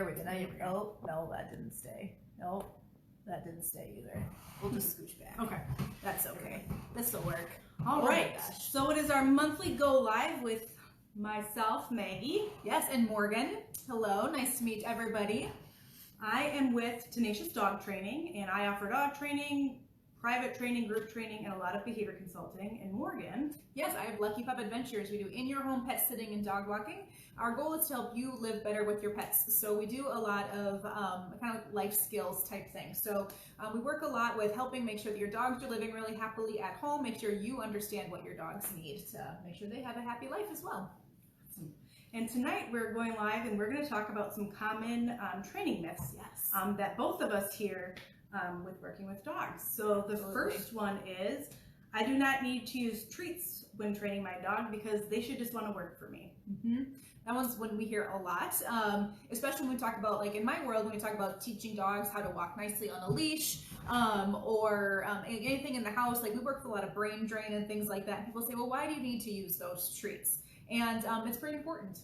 we go. Now you, oh, no, that didn't stay. Nope, that didn't stay either. We'll just scooch back. Okay. That's okay. This will work. All Oh my right. gosh. So it is our monthly go live with myself, Maggie. Yes, and Morgan. Hello, nice to meet everybody. I am with Tenacious Dog Training, and I offer dog training, private training, group training, and a lot of behavior consulting. And Morgan. Yes, I have Lucky Pup Adventures. We do in-your-home pet sitting and dog walking. Our goal is to help you live better with your pets. So we do a lot of kind of life skills type things. So we work a lot with helping make sure that your dogs are living really happily at home. Make sure you understand what your dogs need to make sure they have a happy life as well. And tonight we're going live, and we're going to talk about some common training myths Yes. that both of us hear with working with dogs. So the Absolutely. first one is, I do not need to use treats when training my dog because they should just want to work for me. Mm-hmm. That one's one we hear a lot, especially when we talk about, like in my world, when we talk about teaching dogs how to walk nicely on a leash, or anything in the house. Like we work with a lot of brain drain and things like that. And people say, well, why do you need to use those treats? And it's pretty important.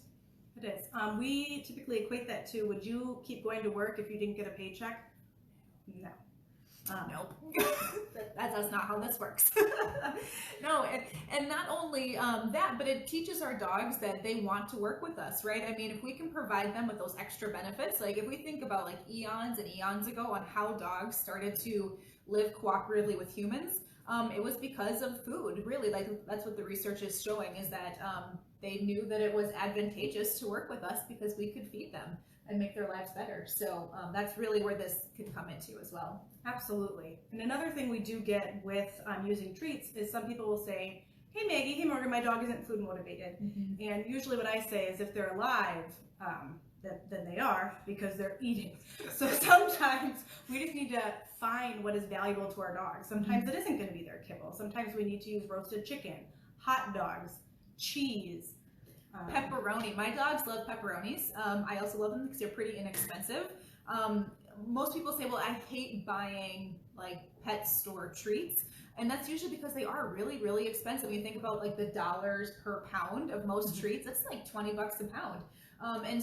It is. We typically equate that to, would you keep going to work if you didn't get a paycheck? No. Nope. That's not how this works. No, and not only that, but it teaches our dogs that they want to work with us, right? I mean, if we can provide them with those extra benefits, like if we think about like eons and eons ago on how dogs started to live cooperatively with humans, it was because of food, really. Like that's what the research is showing, is that they knew that it was advantageous to work with us because we could feed them and make their lives better. So that's really where this could come into as well. Absolutely. And another thing we do get with using treats is some people will say, hey Maggie, hey Morgan, my dog isn't food motivated. Mm-hmm. And usually what I say is, if they're alive, then they are, because they're eating. So sometimes we just need to find what is valuable to our dogs. Sometimes it isn't going to be their kibble. Sometimes we need to use roasted chicken, hot dogs, cheese, Pepperoni. My dogs love pepperonis. I also love them because they're pretty inexpensive. Most people say, well, I hate buying like pet store treats. And that's usually because they are really, really expensive. You think about like the dollars per pound of most treats, it's like 20 bucks a pound. And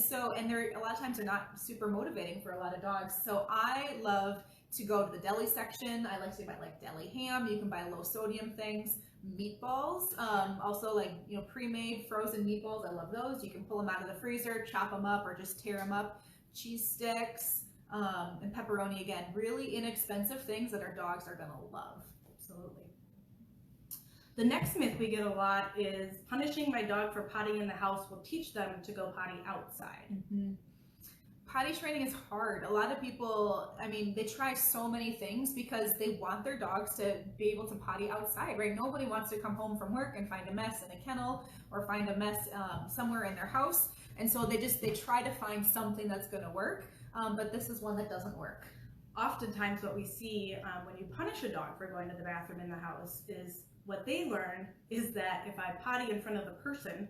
they're a lot of times they're not super motivating for a lot of dogs. So I love to go to the deli section. I like to buy like deli ham. You can buy low sodium things, meatballs, also like, you know, pre-made frozen meatballs. I love those. You can pull them out of the freezer, chop them up, or just tear them up. Cheese sticks, and pepperoni, again, really inexpensive things that our dogs are gonna love. Absolutely. The next myth we get a lot is, punishing my dog for pottying in the house will teach them to go potty outside. Mm-hmm. Potty training is hard. A lot of people, I mean, they try so many things because they want their dogs to be able to potty outside, right? Nobody wants to come home from work and find a mess in a kennel or find a mess somewhere in their house. And so they try to find something that's going to work, but this is one that doesn't work. Oftentimes what we see when you punish a dog for going to the bathroom in the house is, what they learn is that if I potty in front of the person,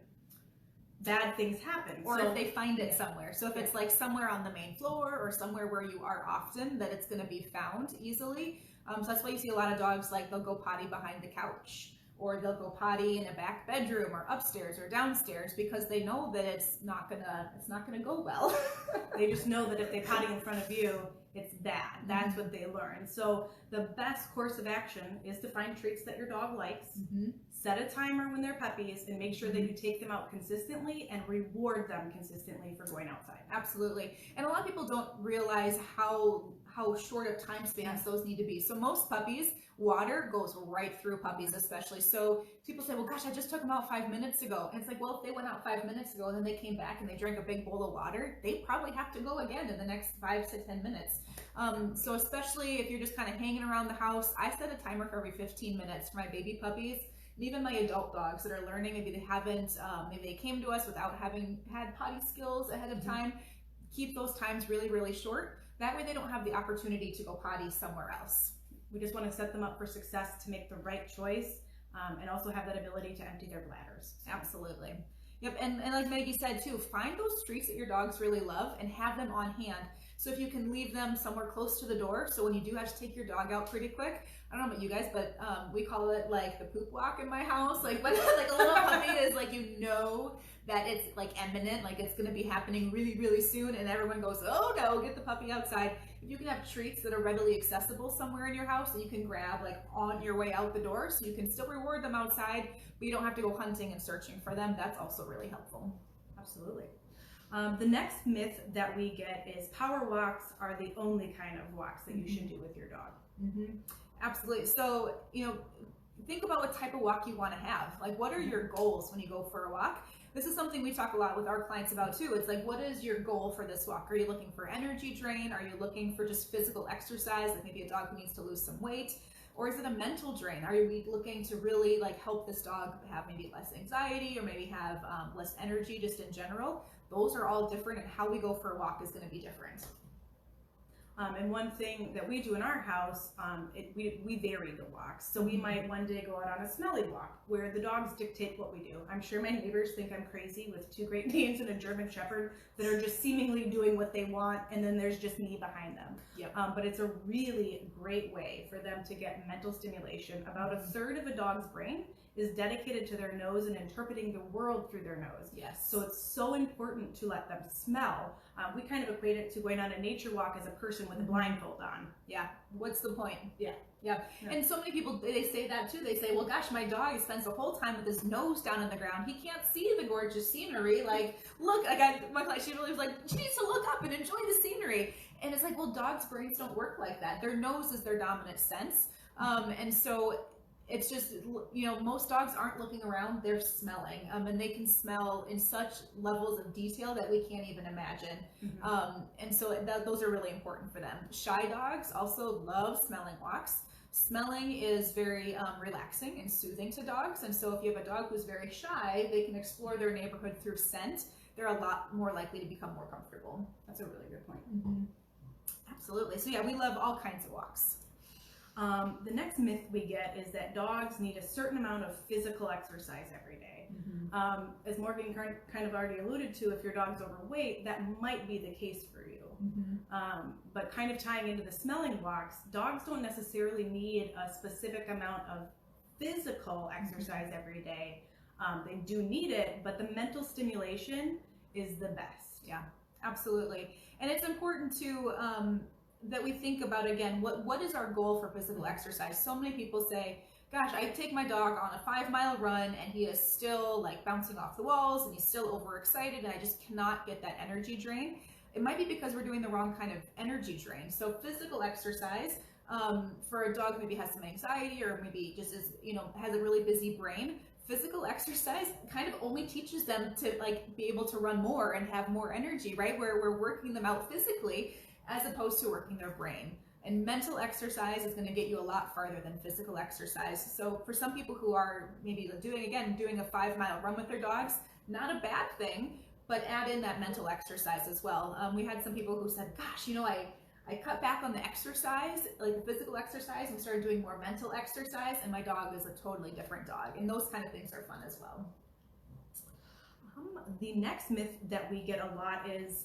bad things happen. Or if they find it somewhere. So if it's like somewhere on the main floor or somewhere where you are often, that it's going to be found easily. So that's why you see a lot of dogs, like they'll go potty behind the couch, or they'll go potty in a back bedroom or upstairs or downstairs, because they know that it's not gonna go well. They just know that if they potty in front of you, it's bad. That's what they learn. So the best course of action is to find treats that your dog likes, set a timer when they're puppies, and make sure that you take them out consistently and reward them consistently for going outside. Absolutely. And a lot of people don't realize how short of time spans those need to be. So most puppies, water goes right through puppies especially. So people say, well, gosh, I just took them out 5 minutes ago. And it's like, well, if they went out 5 minutes ago and then they came back and they drank a big bowl of water, they probably have to go again in the next 5 to 10 minutes. So especially if you're just kind of hanging around the house, I set a timer for every 15 minutes for my baby puppies. And even my adult dogs that are learning, maybe they haven't, maybe they came to us without having had potty skills ahead of time, keep those times really, really short. That way they don't have the opportunity to go potty somewhere else. We just want to set them up for success to make the right choice, and also have that ability to empty their bladders. Absolutely. Yep, and like Maggie said too, find those treats that your dogs really love and have them on hand. So if you can leave them somewhere close to the door, so when you do have to take your dog out pretty quick, I don't know about you guys, but we call it like the poop walk in my house. Like, but like a little puppy is like, you know that it's like imminent, like it's going to be happening really, really soon, and everyone goes, oh no, get the puppy outside. If you can have treats that are readily accessible somewhere in your house that you can grab like on your way out the door, so you can still reward them outside, but you don't have to go hunting and searching for them, that's also really helpful. Absolutely. The next myth that we get is power walks are the only kind of walks that you should do with your dog. Absolutely. So, you know, think about what type of walk you want to have. Like, what are your goals when you go for a walk? This is something we talk a lot with our clients about too. It's like, what is your goal for this walk? Are you looking for energy drain? Are you looking for just physical exercise, like maybe a dog who needs to lose some weight? Or is it a mental drain? Are you looking to really like help this dog have maybe less anxiety or maybe have less energy just in general? Those are all different, and how we go for a walk is going to be different. And one thing that we do in our house, we vary the walks. So we might one day go out on a smelly walk where the dogs dictate what we do. I'm sure my neighbors think I'm crazy with 2 Great Danes and a German Shepherd that are just seemingly doing what they want, and then there's just me behind them. Yep. But it's a really great way for them to get mental stimulation. About 1/3 of a dog's brain is dedicated to their nose and interpreting the world through their nose. Yes. So it's so important to let them smell. We kind of equate it to going on a nature walk as a person with a blindfold on. Yeah. What's the point? Yeah. Yeah. And so many people, they say that too. They say, well, gosh, my dog spends the whole time with his nose down in the ground. He can't see the gorgeous scenery. Like, look, my client, she really was like, she needs to look up and enjoy the scenery. And it's like, well, dogs' brains don't work like that. Their nose is their dominant sense. And so it's just, you know, most dogs aren't looking around, they're smelling, and they can smell in such levels of detail that we can't even imagine. And so those are really important for them. Shy dogs also love smelling walks. Smelling is very relaxing and soothing to dogs, and so if you have a dog who's very shy, they can explore their neighborhood through scent. They're a lot more likely to become more comfortable. That's a really good point. Absolutely. So yeah, we love all kinds of walks. The next myth we get is that dogs need a certain amount of physical exercise every day. As Morgan kind of already alluded to, if your dog's overweight, that might be the case for you. But kind of tying into the smelling walks, dogs don't necessarily need a specific amount of physical exercise every day. They do need it, but the mental stimulation is the best. Yeah, absolutely. And it's important to that we think about, again, what is our goal for physical exercise? So many people say, gosh, I take my dog on a 5-mile run and he is still like bouncing off the walls and he's still overexcited and I just cannot get that energy drain. It might be because we're doing the wrong kind of energy drain. So physical exercise for a dog maybe has some anxiety or maybe just is, you know, has a really busy brain. Physical exercise kind of only teaches them to like be able to run more and have more energy, right? Where we're working them out physically as opposed to working their brain. And mental exercise is going to get you a lot farther than physical exercise. So for some people who are maybe doing a 5-mile run with their dogs, not a bad thing, but add in that mental exercise as well. We had some people who said, gosh, you know, I cut back on the exercise, like the physical exercise, and started doing more mental exercise, and my dog is a totally different dog. And those kind of things are fun as well. The next myth that we get a lot is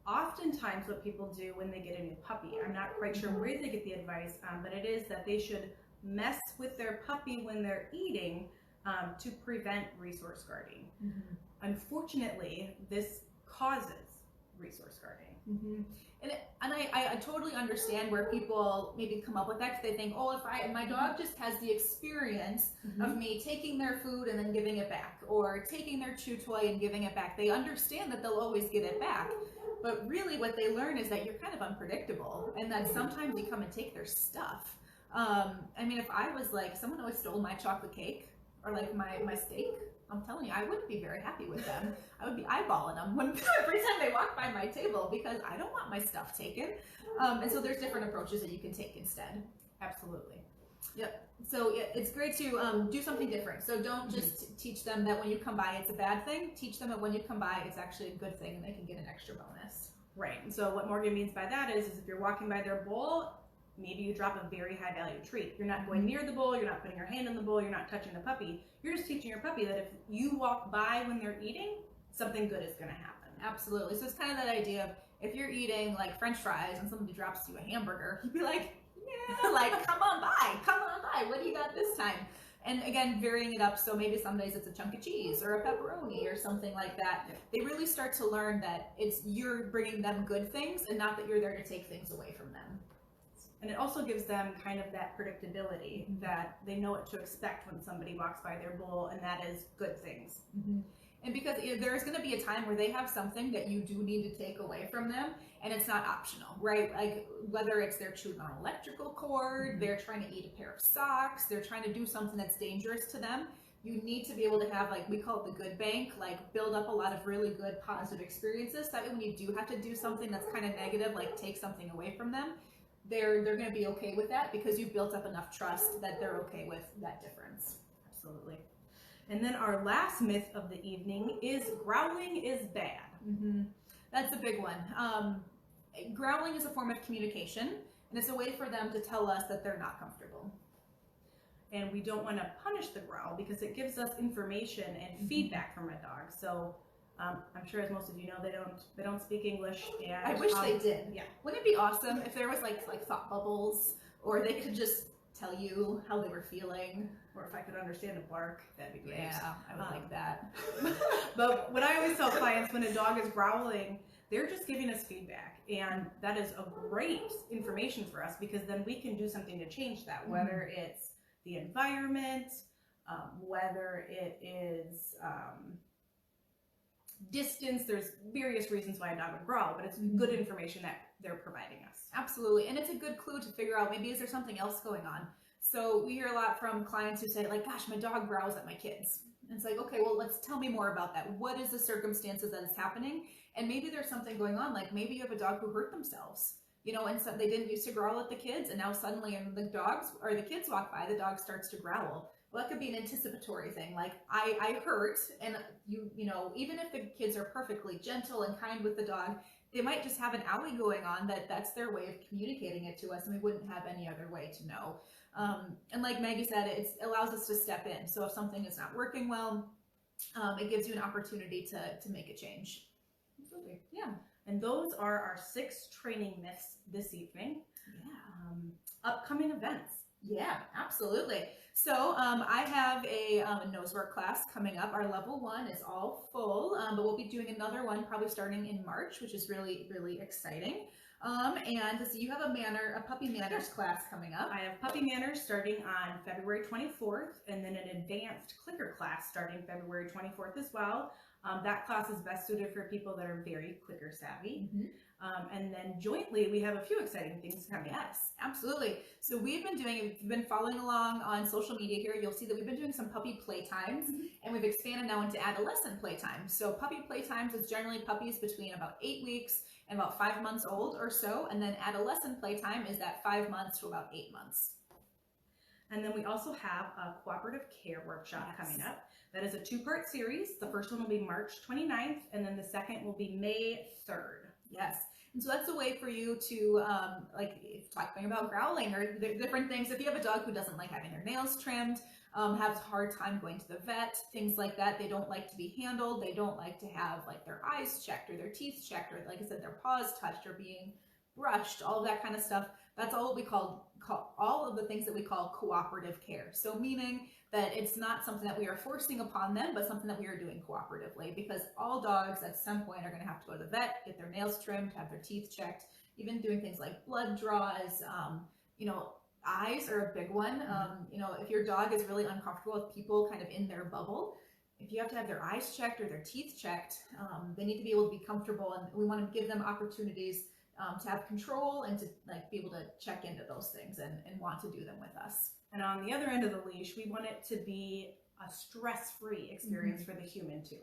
oftentimes what people do when they get a new puppy. I'm not quite sure where they get the advice, but it is that they should mess with their puppy when they're eating to prevent resource guarding. Unfortunately, this causes resource guarding. And I totally understand where people maybe come up with that, because they think, oh, if my dog just has the experience of me taking their food and then giving it back, or taking their chew toy and giving it back, they understand that they'll always get it back. But really what they learn is that you're kind of unpredictable and that sometimes you come and take their stuff. I mean, if I was like, someone always stole my chocolate cake or like my steak, I'm telling you, I wouldn't be very happy with them. I would be eyeballing them every time they walk by my table, because I don't want my stuff taken. And so there's different approaches that you can take instead. Absolutely. Yep. So it's great to do something different. So don't just teach them that when you come by it's a bad thing. Teach them that when you come by it's actually a good thing and they can get an extra bonus. Right. And so what Morgan means by that is if you're walking by their bowl, maybe you drop a very high value treat. You're not going near the bowl, you're not putting your hand in the bowl, you're not touching the puppy. You're just teaching your puppy that if you walk by when they're eating, something good is going to happen. Absolutely. So it's kind of that idea of if you're eating like French fries and somebody drops you a hamburger, you'd be like, yeah, like come on by, what do you got this time? And again, varying it up, so maybe some days it's a chunk of cheese or a pepperoni or something like that. They really start to learn that it's you're bringing them good things and not that you're there to take things away from them. And it also gives them kind of that predictability that they know what to expect when somebody walks by their bowl, and that is good things. And because there's going to be a time where they have something that you do need to take away from them, and it's not optional, right? Like whether it's they're chewing on an electrical cord, they're trying to eat a pair of socks, they're trying to do something that's dangerous to them, you need to be able to have, like we call it the good bank, like build up a lot of really good positive experiences. That way when you do have to do something that's kind of negative, like take something away from them, they're going to be okay with that because you've built up enough trust that they're okay with that difference. Absolutely. And then our last myth of the evening is growling is bad. That's a big one. Growling is a form of communication, and it's a way for them to tell us that they're not comfortable. And we don't want to punish the growl because it gives us information and feedback from a dog. So I'm sure, as most of you know, they don't speak English. And I wish they did. Yeah. Wouldn't it be awesome if there was like thought bubbles, or they could just tell you how they were feeling? Or if I could understand a bark, that'd be great. Yeah, I would like that. But what I always tell clients when a dog is growling, they're just giving us feedback. And that is a great information for us because then we can do something to change that, whether it's the environment, whether it is distance. There's various reasons why a dog would growl, but it's good information that they're providing us. Absolutely. And it's a good clue to figure out, maybe is there something else going on? So we hear a lot from clients who say like, gosh, my dog growls at my kids. And it's like, okay, well, tell me more about that. What is the circumstances that is happening? And maybe there's something going on, like maybe you have a dog who hurt themselves, you know, and so they didn't used to growl at the kids, and now suddenly when the dogs or the kids walk by, the dog starts to growl. Well, that could be an anticipatory thing, like I hurt, and you know, even if the kids are perfectly gentle and kind with the dog, they might just have an owie going on that's their way of communicating it to us, and we wouldn't have any other way to know. And like Maggie said, it allows us to step in. So if something is not working well, it gives you an opportunity to make a change. Absolutely. Yeah. And those are our 6 training myths this evening. Yeah. Upcoming events. Yeah, absolutely. So I have a nose work class coming up. Our level 1 is all full, but we'll be doing another one probably starting in March, which is really, really exciting. And so you have a puppy manners class coming up. I have puppy manners starting on February 24th, and then an advanced clicker class starting February 24th as well. That class is best suited for people that are very clicker savvy. And then jointly, we have a few exciting things coming up. Yes, absolutely. So we've been following along on social media here. You'll see that we've been doing some puppy playtimes, and we've expanded now into adolescent playtimes. So puppy playtimes is generally puppies between about 8 weeks and about 5 months old or so. And then adolescent playtime is that 5 months to about 8 months. And then we also have a cooperative care workshop coming up. That is a 2-part series. The first one will be March 29th, and then the second will be May 3rd. Yes. And so that's a way for you to, like, talking about growling or different things. If you have a dog who doesn't like having their nails trimmed, has a hard time going to the vet, things like that. They don't like to be handled. They don't like to have, like, their eyes checked or their teeth checked, or, like I said, their paws touched or being brushed, all of that kind of stuff. That's all what we call all of the things that we call cooperative care. So meaning that it's not something that we are forcing upon them, but something that we are doing cooperatively, because all dogs at some point are going to have to go to the vet, get their nails trimmed, have their teeth checked, even doing things like blood draws. You know, eyes are a big one. You know, if your dog is really uncomfortable with people kind of in their bubble, if you have to have their eyes checked or their teeth checked, they need to be able to be comfortable, and we want to give them opportunities to have control and to be able to check into those things and want to do them with us. And on the other end of the leash, we want it to be a stress-free experience for the human too.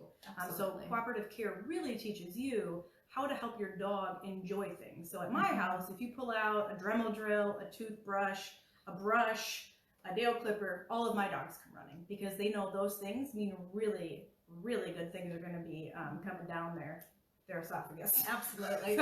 So cooperative care really teaches you how to help your dog enjoy things. So at my house, if you pull out a Dremel drill, a toothbrush, a brush, a nail clipper, all of my dogs come running because they know those things mean really, really good things are going to be coming down their esophagus. Absolutely.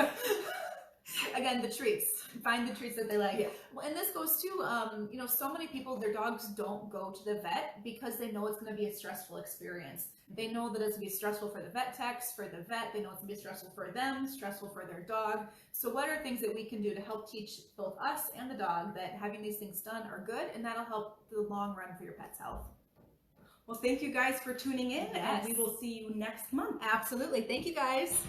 Again, the treats. Find the treats that they like. Yeah. Well, and this goes to, so many people, their dogs don't go to the vet because they know it's going to be a stressful experience. They know that it's going to be stressful for the vet techs, for the vet. They know it's going to be stressful for them, stressful for their dog. So what are things that we can do to help teach both us and the dog that having these things done are good, and that'll help the long run for your pet's health? Well, thank you guys for tuning in, Yes. and we will see you next month. Absolutely. Thank you, guys.